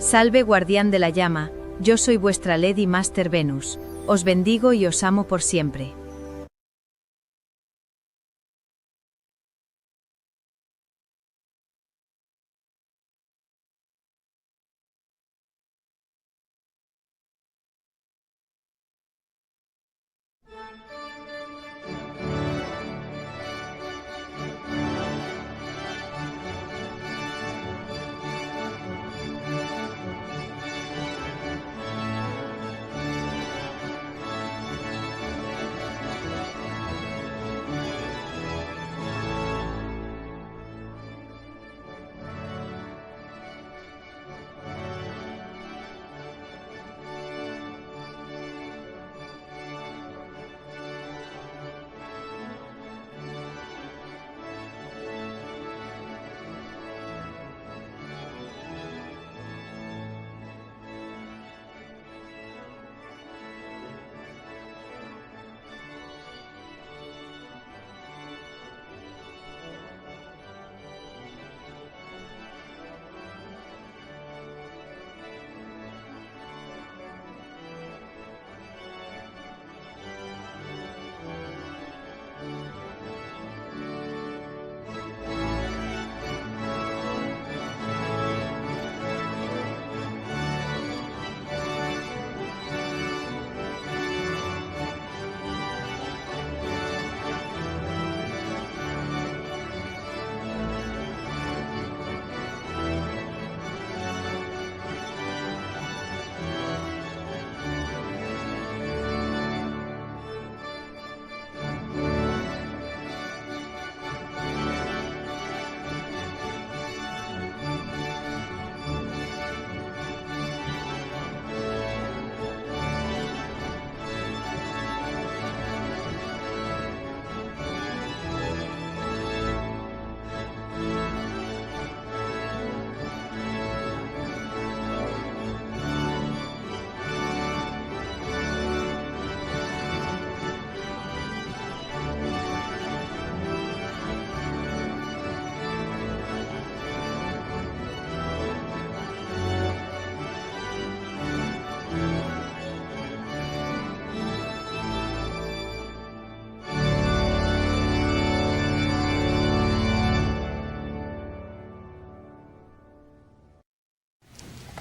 Salve guardián de la llama, yo soy vuestra Lady Master Venus, os bendigo y os amo por siempre.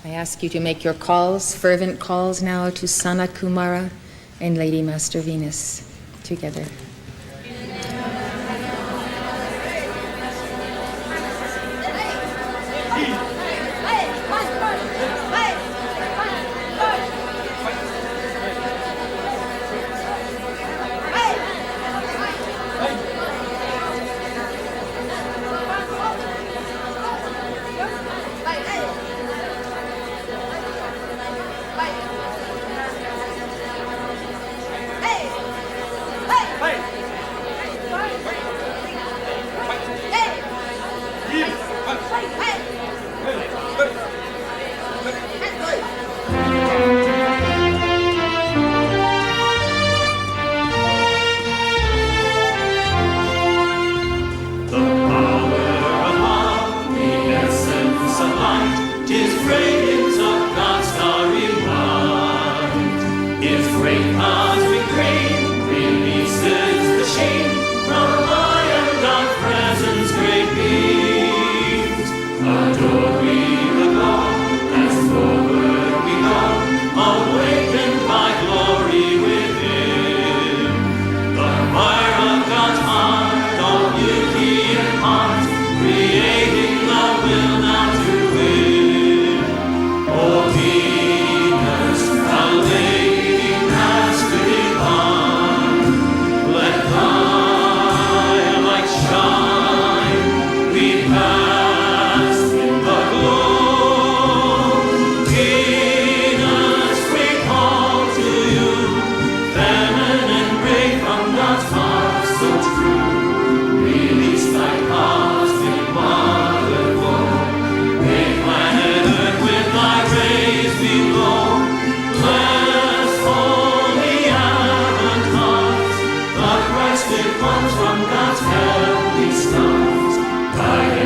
I ask you to make your calls, fervent calls now to Sana Kumara and Lady Master Venus together.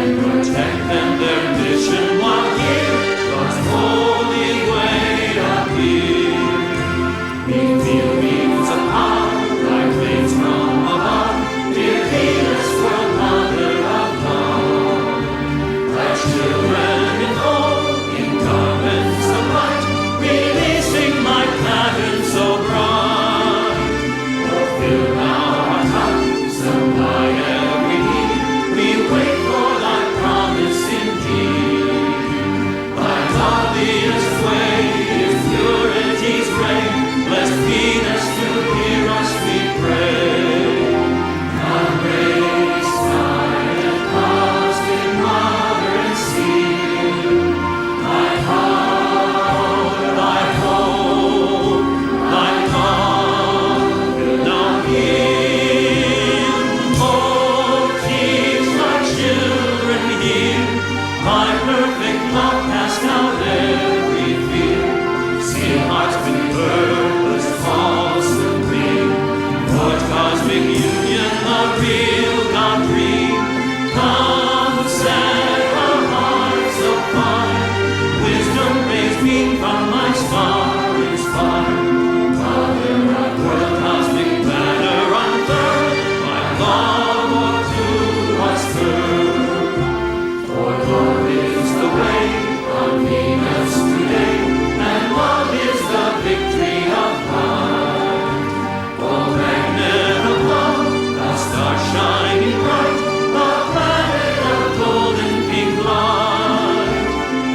Protect them, their mission while here, God's thou cast out every fear. Seal hearts with purpose, false supreme. Lord cosmic union, the real God breathe. Come set our hearts afire. Wisdom rays beam from thy star inspired. Mother of world, cosmic banner unfurled. My love or to us furled. For love is the way on Venus today, and love is the victory of light. O magnet of love, the star shining bright, the planet of golden pink light.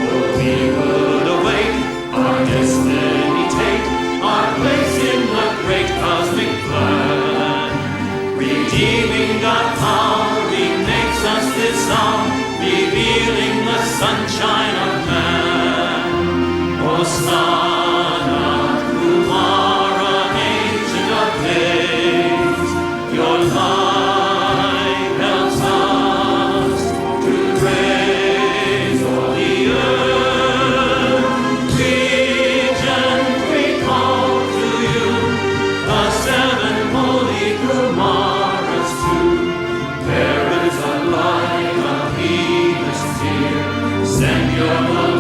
Oh, we would awake, our destiny take, our place in the great cosmic plan. Redeeming God power remakes us this hour, revealing the sunshine of man. Hosanna, Kumara, ancient of days, your light helps us to raise o'er the earth. Regent, we call to you, the seven holy Kumaras too. Parents of light, of Venus dear, send your love